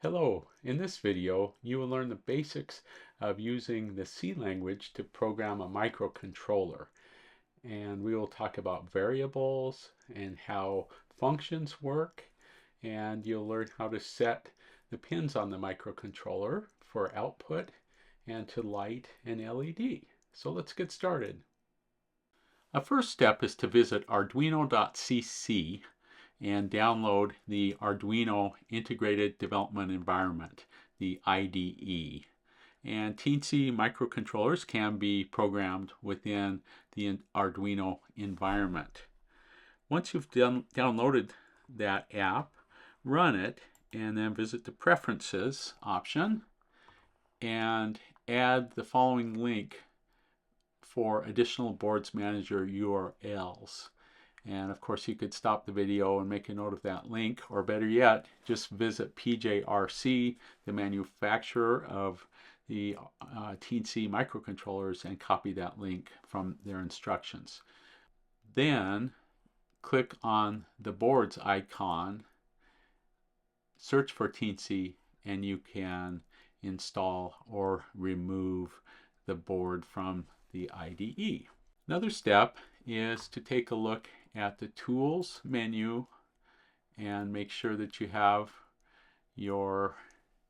Hello, in this video you will learn the basics of using the C language to program a microcontroller, and we will talk about variables and how functions work, and you'll learn how to set the pins on the microcontroller for output and to light an LED. So let's get started. A first step is to visit arduino.cc and download the Arduino Integrated Development Environment, the IDE. And Teensy microcontrollers can be programmed within the Arduino environment. Once you've downloaded that app, run it and then visit the Preferences option and add the following link for additional Boards Manager URLs. And of course you could stop the video and make a note of that link, or better yet, just visit PJRC, the manufacturer of the Teensy microcontrollers, and copy that link from their instructions. Then click on the boards icon, search for Teensy, and you can install or remove the board from the IDE. Another step is to take a look at the Tools menu and make sure that you have your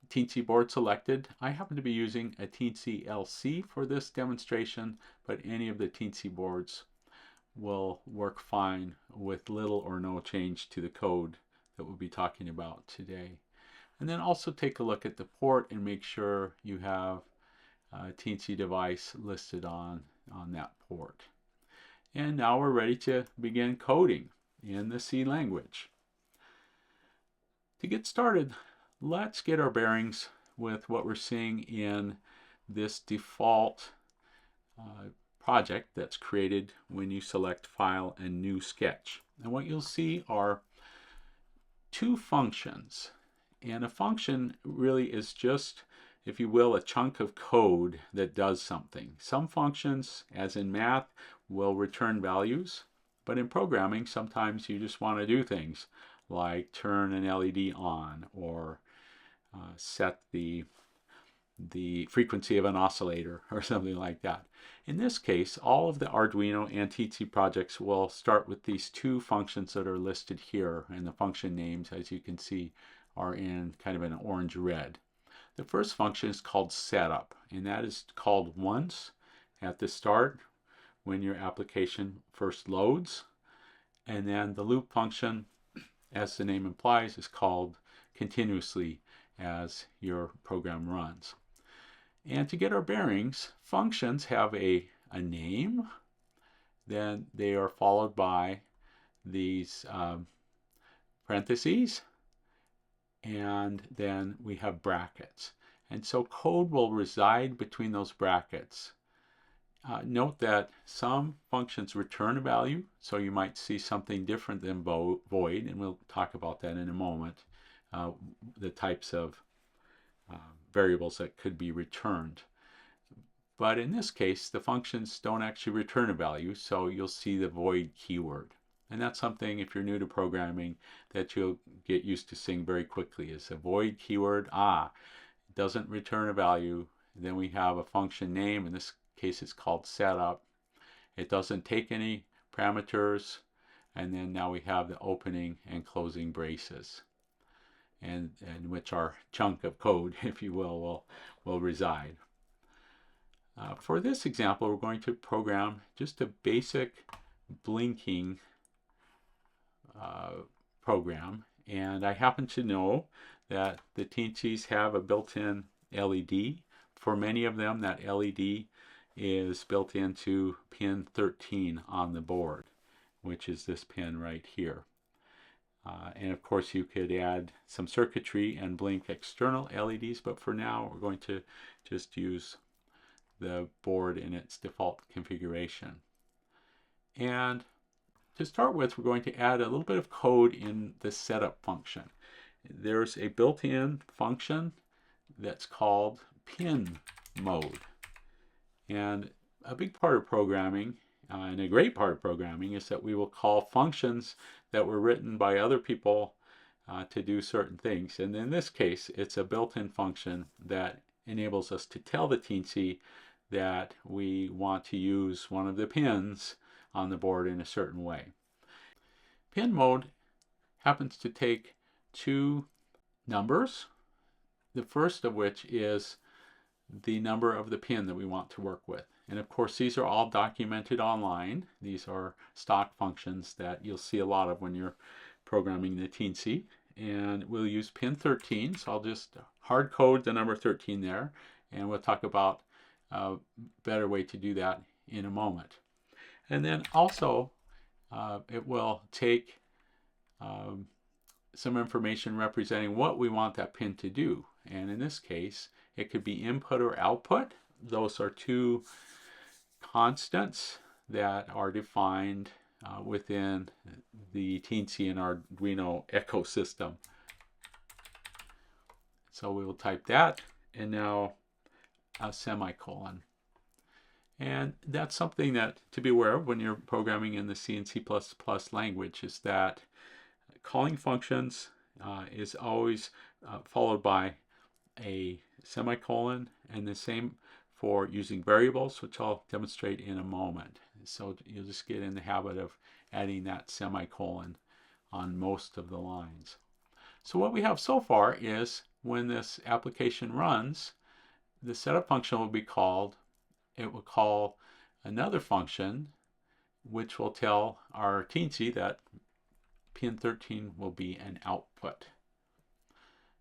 Teensy board selected. I happen to be using a Teensy LC for this demonstration, but any of the Teensy boards will work fine with little or no change to the code that we'll be talking about today. And then also take a look at the port and make sure you have a Teensy device listed on that port. And now we're ready to begin coding in the C language. To get started, let's get our bearings with what we're seeing in this default project that's created when you select File and New Sketch. And what you'll see are two functions. And a function really is just, if you will, a chunk of code that does something. Some functions, as in math, will return values, but in programming sometimes you just want to do things like turn an LED on or set the frequency of an oscillator or something like that. In this case, all of the Arduino and Teensy projects will start with these two functions that are listed here, and the function names, as you can see, are in kind of an orange-red. The first function is called setup, and that is called once at the start when your application first loads. And then the loop function, as the name implies, is called continuously as your program runs. And to get our bearings, functions have a name, then they are followed by these parentheses, and then we have brackets. And so code will reside between those brackets. Note that some functions return a value, so you might see something different than void, and we'll talk about that in a moment, the types of variables that could be returned. But in this case, the functions don't actually return a value, so you'll see the void keyword. And that's something, if you're new to programming, that you'll get used to seeing very quickly, is a void keyword. It doesn't return a value. Then we have a function name. In this case, it's called setup. It doesn't take any parameters. And then now we have the opening and closing braces, and in which our chunk of code, if you will reside. For this example, we're going to program just a basic blinking program, and I happen to know that the Teensys have a built-in LED. For many of them, that LED is built into pin 13 on the board, which is this pin right here. And of course you could add some circuitry and blink external LEDs, but for now we're going to just use the board in its default configuration. And to start with, we're going to add a little bit of code in the setup function. There's a built-in function that's called pin mode. And a big part of programming, and a great part of programming, is that we will call functions that were written by other people to do certain things. And in this case, it's a built-in function that enables us to tell the teensy that we want to use one of the pins on the board in a certain way. Pin mode happens to take two numbers, the first of which is the number of the pin that we want to work with. And of course, these are all documented online. These are stock functions that you'll see a lot of when you're programming the teensy. And we'll use pin 13, so I'll just hard code the number 13 there, and we'll talk about a better way to do that in a moment. And then also, it will take some information representing what we want that pin to do. And in this case, it could be input or output. Those are two constants that are defined within the teensy and Arduino ecosystem. So we will type that, and now a semicolon. And that's something that to be aware of when you're programming in the C and C++ language, is that calling functions is always followed by a semicolon, and the same for using variables, which I'll demonstrate in a moment. So you'll just get in the habit of adding that semicolon on most of the lines. So what we have so far is when this application runs, the setup function will be called. It will call another function which will tell our teensy that pin 13 will be an output.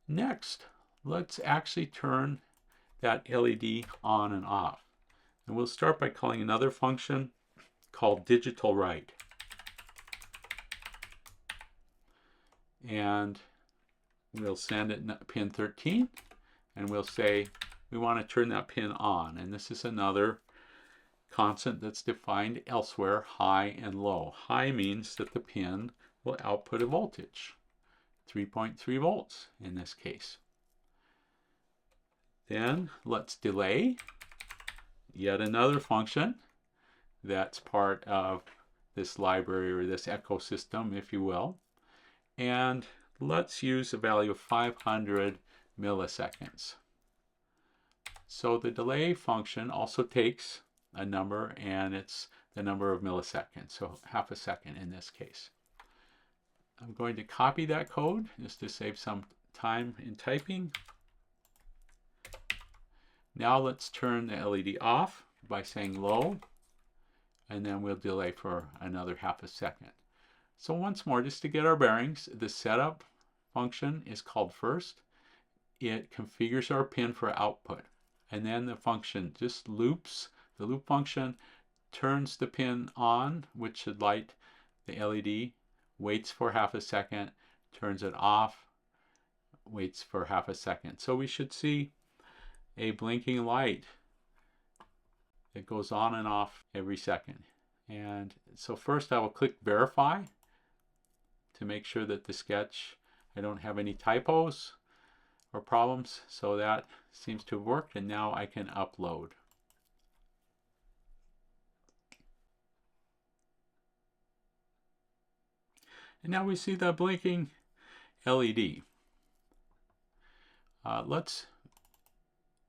Next, let's actually turn that LED on and off. And we'll start by calling another function called digital write. And we'll send it pin 13, and we'll say we want to turn that pin on. And this is another constant that's defined elsewhere, high and low. High means that the pin will output a voltage, 3.3 volts in this case. Then let's delay, yet another function that's part of this library or this ecosystem, if you will. And let's use a value of 500 milliseconds. So the delay function also takes a number, and it's the number of milliseconds, so half a second in this case. I'm going to copy that code just to save some time in typing. Now let's turn the LED off by saying low, and then we'll delay for another half a second. So once more, just to get our bearings, the setup function is called first. It configures our pin for output, and then the function just loops. The loop function turns the pin on, which should light the LED, waits for half a second, turns it off, waits for half a second. So we should see a blinking light that goes on and off every second. And so first I will click verify to make sure that the sketch, I don't have any typos or problems. So that seems to have worked, and now I can upload. And now we see the blinking LED. Let's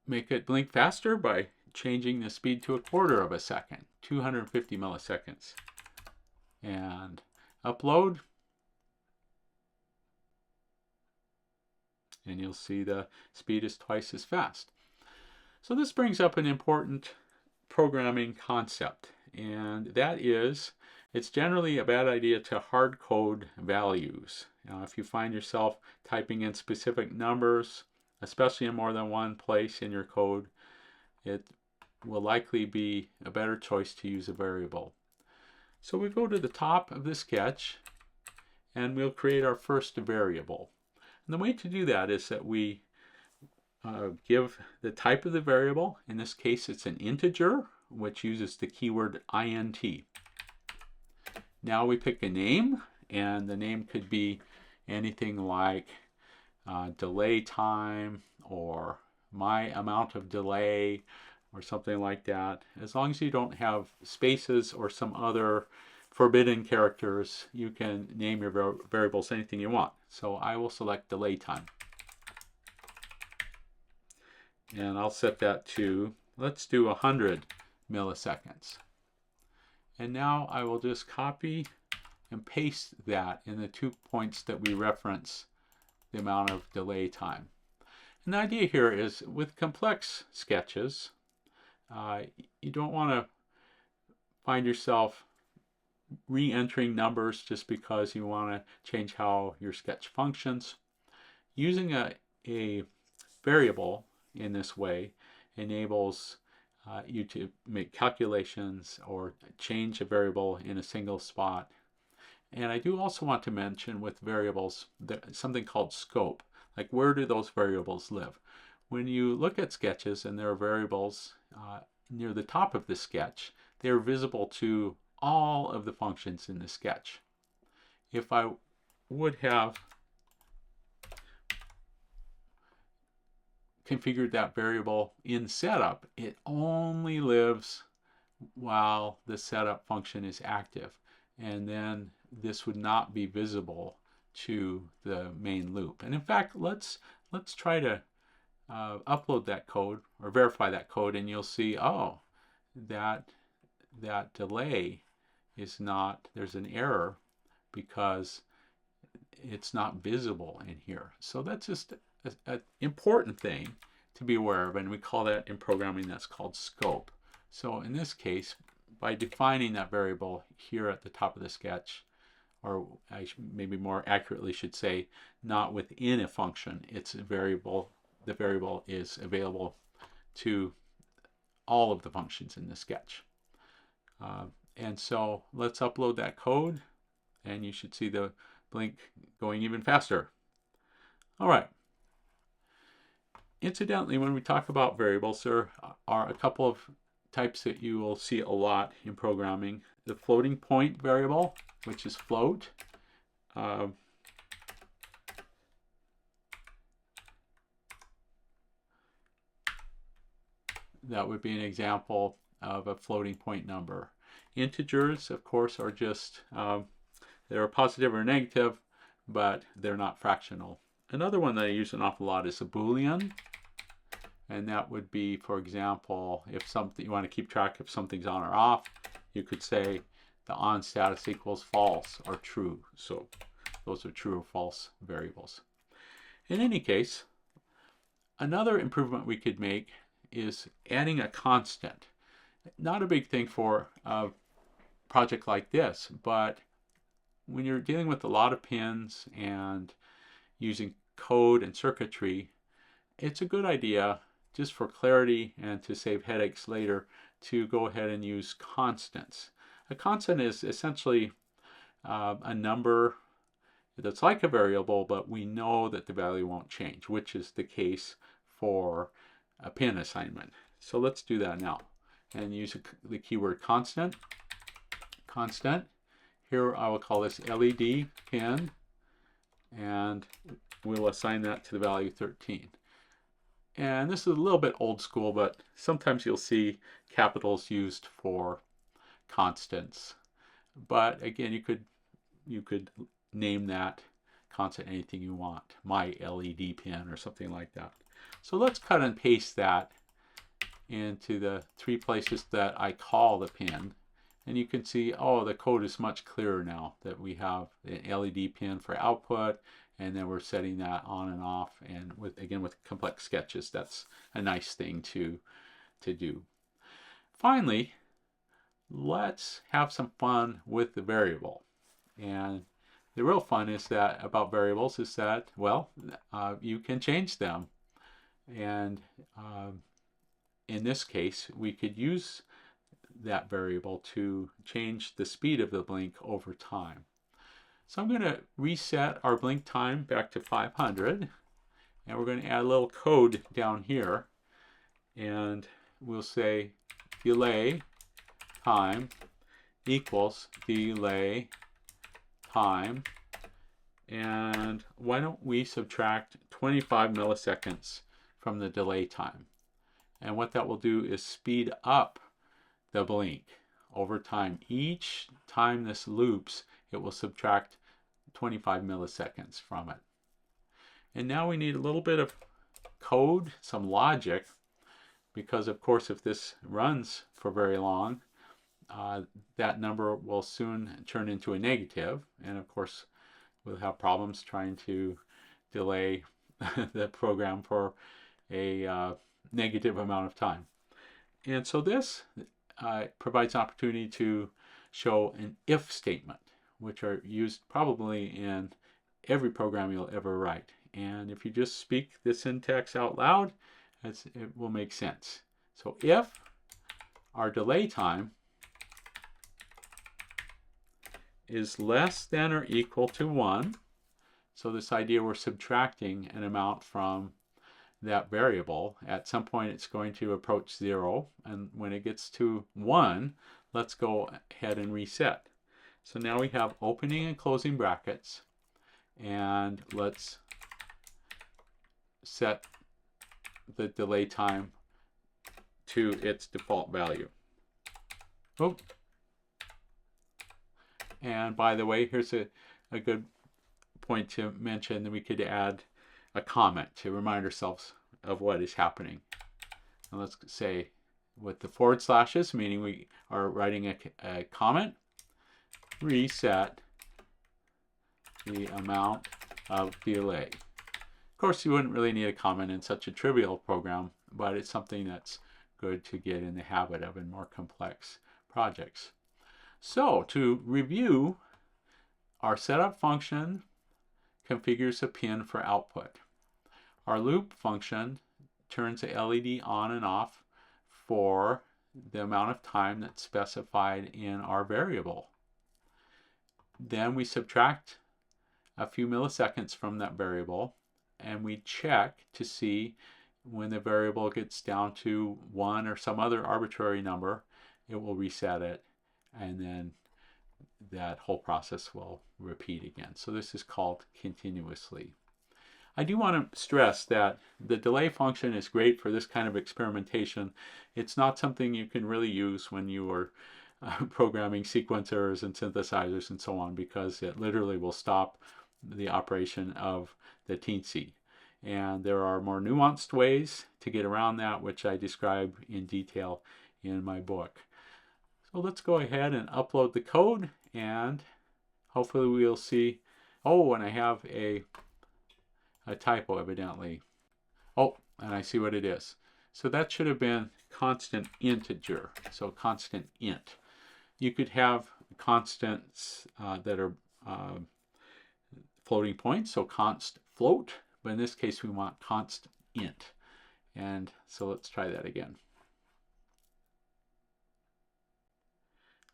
make it blink faster by changing the speed to 1/4 of a second, 250 milliseconds. And upload. And you'll see the speed is twice as fast. So this brings up an important programming concept, and that is it's generally a bad idea to hard code values. If you find yourself typing in specific numbers, especially in more than one place in your code, it will likely be a better choice to use a variable. So we go to the top of the sketch, and we'll create our first variable. And the way to do that is that we give the type of the variable. In this case, it's an integer, which uses the keyword int. Now we pick a name, and the name could be anything like delay time or my amount of delay or something like that. As long as you don't have spaces or some other forbidden characters, you can name your variables anything you want. So I will select delay time. And I'll set that to, let's do 100 milliseconds. And now I will just copy and paste that in the 2 points that we reference the amount of delay time. And the idea here is with complex sketches, you don't want to find yourself re-entering numbers just because you want to change how your sketch functions. Using a variable in this way enables you to make calculations or change a variable in a single spot. And I do also want to mention with variables something called scope. Like, where do those variables live? When you look at sketches and there are variables near the top of the sketch, they're visible to all of the functions in the sketch. If I would have configured that variable in setup, it only lives while the setup function is active, and then this would not be visible to the main loop. And in fact, let's try to upload that code or verify that code, and you'll see, oh, that delay is not, there's an error because it's not visible in here. So that's just an important thing to be aware of, and we call that in programming, that's called scope. So in this case, by defining that variable here at the top of the sketch, or I maybe more accurately should say, not within a function, it's a variable, the variable is available to all of the functions in the sketch. And so let's upload that code, and you should see the blink going even faster. All right. Incidentally, when we talk about variables, there are a couple of types that you will see a lot in programming. The floating point variable, which is float. That would be an example of a floating point number. Integers, of course, are just, they're positive or negative, but they're not fractional. Another one that I use an awful lot is a Boolean. And that would be, for example, if something, you want to keep track if something's on or off, you could say the on status equals false or true. So those are true or false variables. In any case, another improvement we could make is adding a constant. Not a big thing for a project like this, but when you're dealing with a lot of pins and using code and circuitry, it's a good idea, just for clarity and to save headaches later, to go ahead and use constants. A constant is essentially a number that's like a variable, but we know that the value won't change, which is the case for a pin assignment. So let's do that now and use the keyword constant. Constant. Here I will call this LED pin, and we'll assign that to the value 13. And this is a little bit old school, but sometimes you'll see capitals used for constants. But again, you could name that constant anything you want, my LED pin or something like that. So let's cut and paste that into the 3 places that I call the pin. And you can see, oh, the code is much clearer now that we have an LED pin for output, and then we're setting that on and off. And with complex sketches, that's a nice thing to do. Finally, let's have some fun with the variable. And the real fun is that about variables is that, well, you can change them. And in this case, we could use that variable to change the speed of the blink over time. So I'm going to reset our blink time back to 500, and we're going to add a little code down here, and we'll say delay time equals delay time, and why don't we subtract 25 milliseconds from the delay time. And what that will do is speed up the blink over time. Each time this loops, it will subtract 25 milliseconds from it. And now we need a little bit of code, some logic, because of course if this runs for very long, that number will soon turn into a negative, and of course we'll have problems trying to delay the program for a negative amount of time. And so this provides opportunity to show an if statement, which are used probably in every program you'll ever write. And if you just speak the syntax out loud, it will make sense. So if our delay time is less than or equal to 1, so this idea we're subtracting an amount from that variable. At some point it's going to approach 0, and when it gets to 1, let's go ahead and reset. So now we have opening and closing brackets, and let's set the delay time to its default value. Oh. And by the way, here's a good point to mention that we could add a comment to remind ourselves of what is happening. And let's say with the forward slashes, meaning we are writing a comment, reset the amount of delay. Of course, you wouldn't really need a comment in such a trivial program, but it's something that's good to get in the habit of in more complex projects. So to review, our setup function configures a pin for output. Our loop function turns the LED on and off for the amount of time that's specified in our variable. Then we subtract a few milliseconds from that variable, and we check to see when the variable gets down to 1 or some other arbitrary number, it will reset it, and then that whole process will repeat again. So this is called continuously. I do want to stress that the delay function is great for this kind of experimentation. It's not something you can really use when you are programming sequencers and synthesizers and so on, because it literally will stop the operation of the teensy. And there are more nuanced ways to get around that, which I describe in detail in my book. So let's go ahead and upload the code, and hopefully we'll see. Oh, and I have a typo evidently. Oh, and I see what it is. So that should have been constant integer. So constant int. You could have constants that are floating points, so const float, but in this case we want const int. And so let's try that again.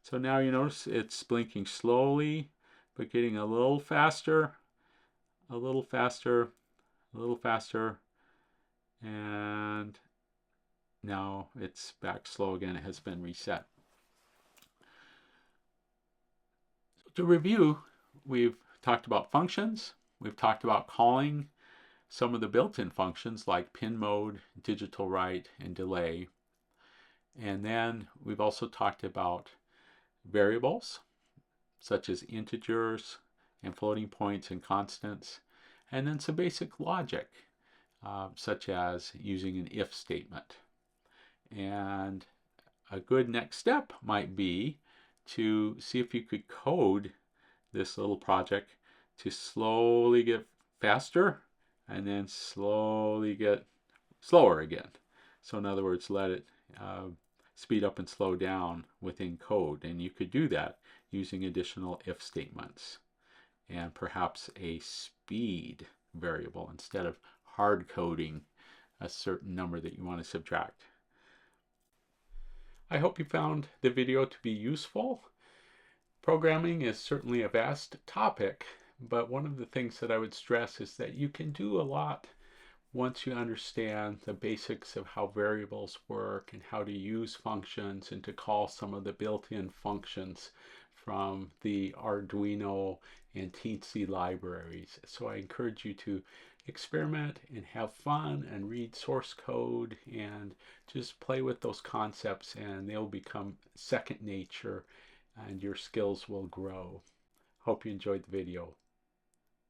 So now you notice it's blinking slowly, but getting a little faster, a little faster, a little faster, and now it's back slow again. It has been reset. So to review, we've talked about functions. We've talked about calling some of the built-in functions like pin mode, digital write, and delay. And then we've also talked about variables such as integers and floating points and constants, and then some basic logic such as using an if statement. And a good next step might be to see if you could code this little project to slowly get faster and then slowly get slower again. So in other words, let it speed up and slow down within code, and you could do that using additional if statements and perhaps a speed variable instead of hard coding a certain number that you want to subtract. I hope you found the video to be useful. Programming is certainly a vast topic, but one of the things that I would stress is that you can do a lot once you understand the basics of how variables work and how to use functions and to call some of the built-in functions from the Arduino and Teensy libraries. So I encourage you to experiment and have fun and read source code and just play with those concepts, and they'll become second nature and your skills will grow. Hope you enjoyed the video.